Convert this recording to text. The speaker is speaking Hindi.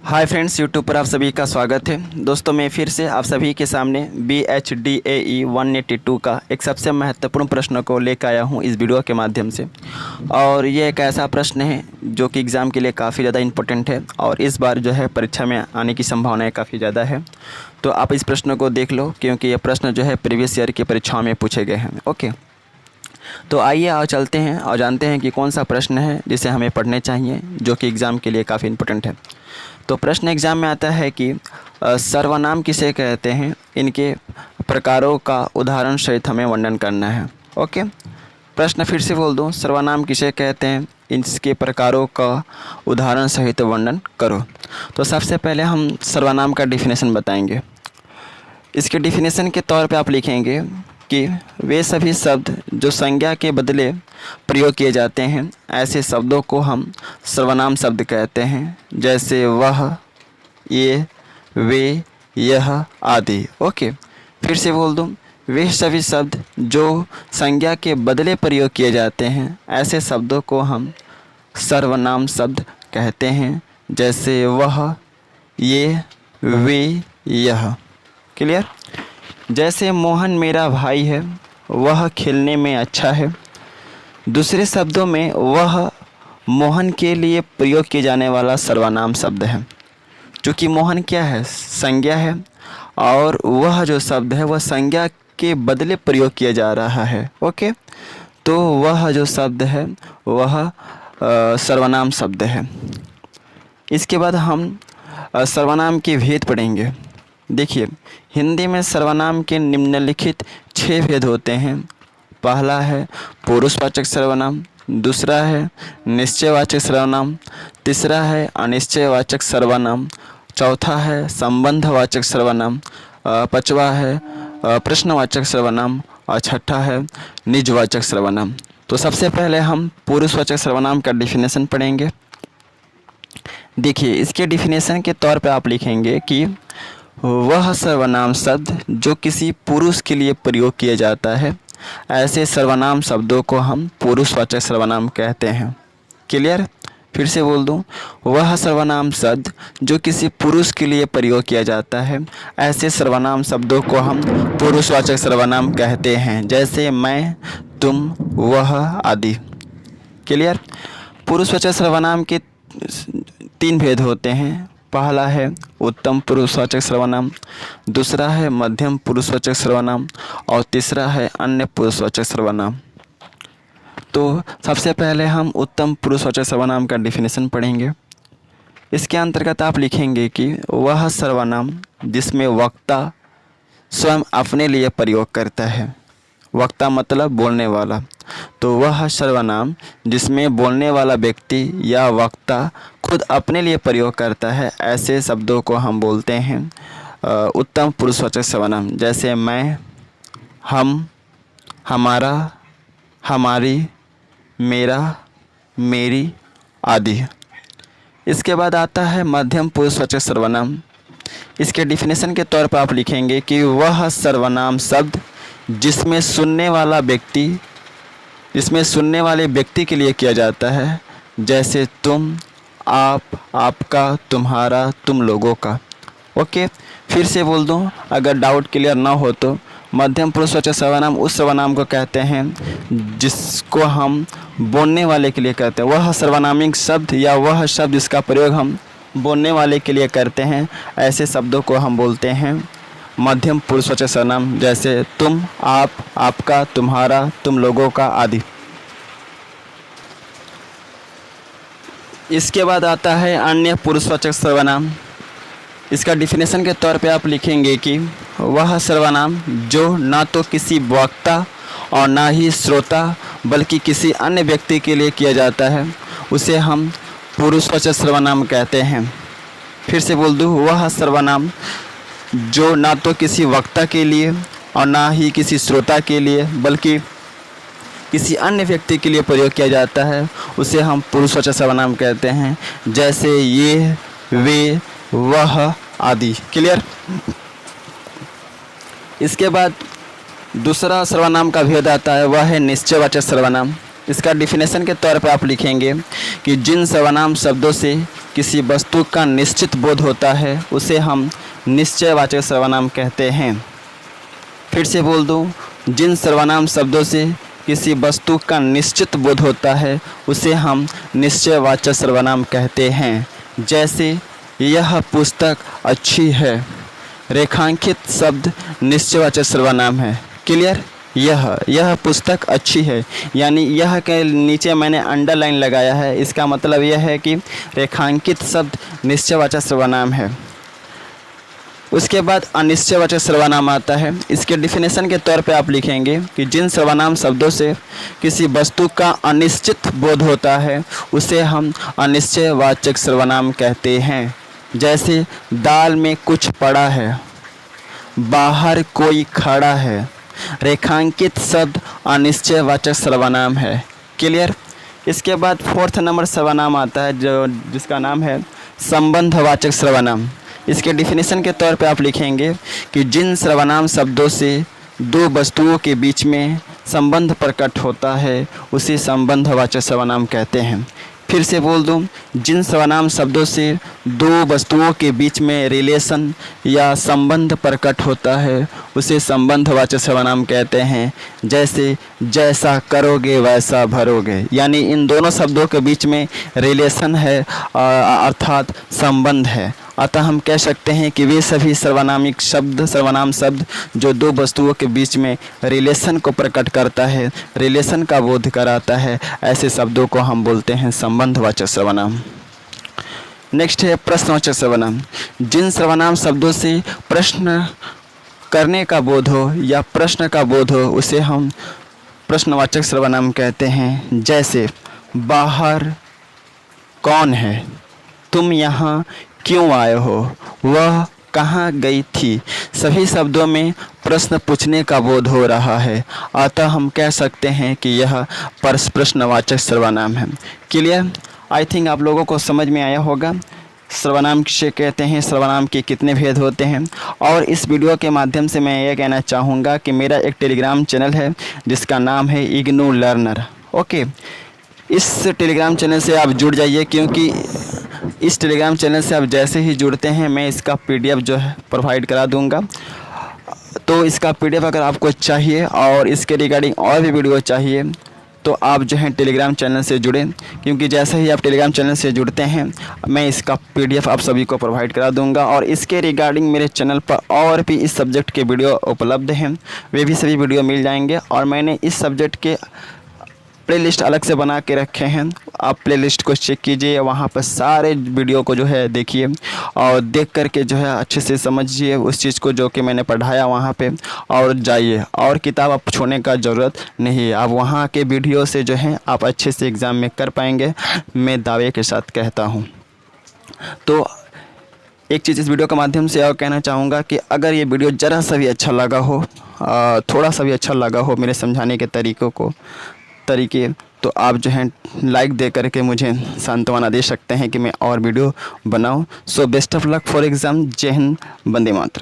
हाय फ्रेंड्स, यूट्यूब पर आप सभी का स्वागत है। दोस्तों, मैं फिर से आप सभी के सामने BHDAE 182 का एक सबसे महत्वपूर्ण प्रश्न को लेकर आया हूं इस वीडियो के माध्यम से। और ये एक ऐसा प्रश्न है जो कि एग्ज़ाम के लिए काफ़ी ज़्यादा इम्पोर्टेंट है और इस बार जो है परीक्षा में आने की संभावनाएं काफ़ी ज़्यादा है। तो आप इस प्रश्न को देख लो, क्योंकि ये प्रश्न जो है प्रीवियस ईयर की परीक्षाओं में पूछे गए हैं। ओके, तो आइए और चलते हैं और जानते हैं कि कौन सा प्रश्न है जिसे हमें पढ़ने चाहिए, जो कि एग्ज़ाम के लिए काफ़ी इम्पोर्टेंट है। तो प्रश्न एग्ज़ाम में आता है कि सर्वनाम किसे कहते हैं, इनके प्रकारों का उदाहरण सहित हमें वर्णन करना है। ओके, प्रश्न फिर से बोल दूं, सर्वनाम किसे कहते हैं, इसके प्रकारों का उदाहरण सहित वर्णन करो। तो सबसे पहले हम सर्वनाम का डिफिनेशन बताएंगे। इसके डिफिनेशन के तौर पे आप लिखेंगे कि वे सभी शब्द जो संज्ञा के बदले प्रयोग किए जाते हैं, ऐसे शब्दों को हम सर्वनाम शब्द कहते हैं, जैसे वह, ये, वे, यह आदि। ओके, फिर से बोल दूं, वे सभी शब्द जो संज्ञा के बदले प्रयोग किए जाते हैं, ऐसे शब्दों को हम सर्वनाम शब्द कहते हैं, जैसे वह, ये, वे, यह। क्लियर? जैसे मोहन मेरा भाई है, वह खेलने में अच्छा है। दूसरे शब्दों में वह मोहन के लिए प्रयोग किए जाने वाला सर्वनाम शब्द है। चूँकि मोहन क्या है, संज्ञा है, और वह जो शब्द है वह संज्ञा के बदले प्रयोग किया जा रहा है। ओके, तो वह जो शब्द है वह सर्वनाम शब्द है। इसके बाद हम सर्वनाम के भेद पढ़ेंगे। देखिए, हिंदी में सर्वनाम के निम्नलिखित 6 भेद होते हैं। पहला है पुरुषवाचक सर्वनाम, दूसरा है निश्चयवाचक सर्वनाम, तीसरा है अनिश्चयवाचक सर्वनाम, चौथा है संबंधवाचक सर्वनाम, पांचवा है प्रश्नवाचक सर्वनाम और छठा है निजवाचक सर्वनाम। तो सबसे पहले हम पुरुषवाचक सर्वनाम का डिफिनेशन पढ़ेंगे। देखिए, इसके डिफिनेशन के तौर पे आप लिखेंगे कि वह सर्वनाम शब्द जो किसी पुरुष के लिए प्रयोग किया जाता है, ऐसे सर्वनाम शब्दों को हम पुरुषवाचक सर्वनाम कहते हैं। क्लियर? फिर से बोल दूं, वह सर्वनाम शब्द जो किसी पुरुष के लिए प्रयोग किया जाता है, ऐसे सर्वनाम शब्दों को हम पुरुषवाचक सर्वनाम कहते हैं, जैसे मैं, तुम, वह आदि। क्लियर? पुरुषवाचक सर्वनाम के 3 भेद होते हैं। पहला है उत्तम पुरुषवाचक सर्वनाम, दूसरा है मध्यम पुरुषवाचक सर्वनाम और तीसरा है अन्य पुरुषवाचक सर्वनाम। तो सबसे पहले हम उत्तम पुरुषवाचक सर्वनाम का डिफिनेशन पढ़ेंगे। इसके अंतर्गत आप लिखेंगे कि वह सर्वनाम जिसमें वक्ता स्वयं अपने लिए प्रयोग करता है। वक्ता मतलब बोलने वाला। तो वह सर्वनाम जिसमें बोलने वाला व्यक्ति या वक्ता खुद अपने लिए प्रयोग करता है, ऐसे शब्दों को हम बोलते हैं उत्तम पुरुषवाचक सर्वनाम, जैसे मैं, हम, हमारा, हमारी, मेरा, मेरी आदि। इसके बाद आता है मध्यम पुरुषवाचक सर्वनाम। इसके डिफिनेशन के तौर पर आप लिखेंगे कि वह सर्वनाम शब्द जिसमें सुनने वाले व्यक्ति के लिए किया जाता है, जैसे तुम, आप, आपका, तुम्हारा, तुम लोगों का। ओके, फिर से बोल दूं, अगर डाउट क्लियर ना हो तो मध्यम पुरुषवाचक सर्वनाम उस सर्वनाम को कहते हैं जिसको हम बोलने वाले के लिए कहते हैं। वह सर्वनामिक शब्द या वह शब्द जिसका प्रयोग हम बोलने वाले के लिए करते हैं, ऐसे शब्दों को हम बोलते हैं मध्यम पुरुषवाचक सर्वनाम, जैसे तुम, आप, आपका, तुम्हारा, तुम लोगों का आदि। इसके बाद आता है अन्य पुरुषवाचक सर्वनाम। इसका डिफिनेशन के तौर पे आप लिखेंगे कि वह सर्वनाम जो ना तो किसी वक्ता और ना ही श्रोता बल्कि किसी अन्य व्यक्ति के लिए किया जाता है, उसे हम पुरुषवाचक सर्वनाम कहते हैं। फिर से बोल दूँ, वह सर्वनाम जो ना तो किसी वक्ता के लिए और ना ही किसी श्रोता के लिए बल्कि किसी अन्य व्यक्ति के लिए प्रयोग किया जाता है, उसे हम पुरुषवाचक सर्वनाम कहते हैं, जैसे ये, वे, वह आदि। क्लियर? इसके बाद दूसरा सर्वनाम का भेद आता है, वह है निश्चयवाचक सर्वनाम। इसका डिफिनेशन के तौर पर आप लिखेंगे कि जिन सर्वनाम शब्दों से किसी वस्तु का निश्चित बोध होता है उसे हम निश्चयवाचक सर्वनाम कहते हैं। फिर से बोल दूँ, जिन सर्वनाम शब्दों से किसी वस्तु का निश्चित बोध होता है उसे हम निश्चयवाचक सर्वनाम कहते हैं। जैसे यह पुस्तक अच्छी है, रेखांकित शब्द निश्चयवाचक सर्वनाम है। क्लियर? यह पुस्तक अच्छी है, यानी यह के नीचे मैंने अंडरलाइन लगाया है, इसका मतलब यह है कि रेखांकित शब्द निश्चयवाचक सर्वनाम है। उसके बाद अनिश्चयवाचक सर्वनाम आता है। इसके डिफिनेशन के तौर पे आप लिखेंगे कि जिन सर्वनाम शब्दों से किसी वस्तु का अनिश्चित बोध होता है उसे हम अनिश्चयवाचक सर्वनाम कहते हैं। जैसे दाल में कुछ पड़ा है, बाहर कोई खड़ा है, रेखांकित शब्द अनिश्चयवाचक सर्वनाम है। क्लियर? इसके बाद 4th नंबर सर्वनाम आता है जिसका नाम है संबंधवाचक सर्वनाम। इसके डिफिनेशन के तौर पे आप लिखेंगे कि जिन सर्वनाम शब्दों से दो वस्तुओं के बीच में संबंध प्रकट होता है उसे संबंधवाचक सर्वनाम कहते हैं। फिर से बोल दूं, जिन सर्वनाम शब्दों से दो वस्तुओं के बीच में रिलेशन या संबंध प्रकट होता है उसे संबंधवाचक सर्वनाम कहते हैं। जैसे जैसा करोगे वैसा भरोगे, यानी इन दोनों शब्दों के बीच में रिलेशन है अर्थात संबंध है। अतः हम कह सकते हैं कि वे सभी सर्वनाम शब्द जो दो वस्तुओं के बीच में रिलेशन को प्रकट करता है, रिलेशन का बोध कराता है, ऐसे शब्दों को हम बोलते हैं संबंधवाचक सर्वनाम। नेक्स्ट है प्रश्नवाचक सर्वनाम। जिन सर्वनाम शब्दों से प्रश्न करने का बोध हो या प्रश्न का बोध हो उसे हम प्रश्नवाचक सर्वनाम कहते हैं। जैसे बाहर कौन है, तुम यहाँ क्यों आए हो, वह कहाँ गई थी, सभी शब्दों में प्रश्न पूछने का बोध हो रहा है, अतः हम कह सकते हैं कि यह प्रश्नवाचक सर्वनाम है। क्लियर? आई थिंक आप लोगों को समझ में आया होगा सर्वनाम किसे कहते हैं, सर्वनाम के कितने भेद होते हैं। और इस वीडियो के माध्यम से मैं ये कहना चाहूँगा कि मेरा एक टेलीग्राम चैनल है जिसका नाम है इग्नू लर्नर। ओके, इस टेलीग्राम चैनल से आप जुड़ जाइए, क्योंकि इस टेलीग्राम चैनल से आप जैसे ही जुड़ते हैं मैं इसका PDF जो है प्रोवाइड करा दूंगा। तो इसका PDF अगर आपको चाहिए और इसके रिगार्डिंग और भी वीडियो चाहिए तो आप जो है टेलीग्राम चैनल से जुड़ें, क्योंकि जैसे ही आप टेलीग्राम चैनल से जुड़ते हैं मैं इसका PDF आप सभी को प्रोवाइड करा दूंगा। और इसके रिगार्डिंग मेरे चैनल पर और भी इस सब्जेक्ट के वीडियो उपलब्ध हैं, वे भी सभी वीडियो मिल जाएंगे। और मैंने इस सब्जेक्ट के प्लेलिस्ट अलग से बना के रखे हैं, आप प्लेलिस्ट को चेक कीजिए, वहाँ पर सारे वीडियो को जो है देखिए और देख करके जो है अच्छे से समझिए उस चीज़ को जो कि मैंने पढ़ाया वहाँ पे, और जाइए। और किताब आप छोड़ने का ज़रूरत नहीं है, आप वहाँ के वीडियो से जो है आप अच्छे से एग्ज़ाम में कर पाएंगे, मैं दावे के साथ कहता हूँ। तो एक चीज़ इस वीडियो के माध्यम से और कहना चाहूँगा कि अगर ये वीडियो ज़रा सा भी अच्छा लगा हो, थोड़ा सा भी अच्छा लगा हो मेरे समझाने के तरीके, तो आप जो हैं लाइक दे करके मुझे सांत्वना दे सकते हैं कि मैं और वीडियो बनाऊं। So best of luck for exam. जय हिंद, वंदे मातरम।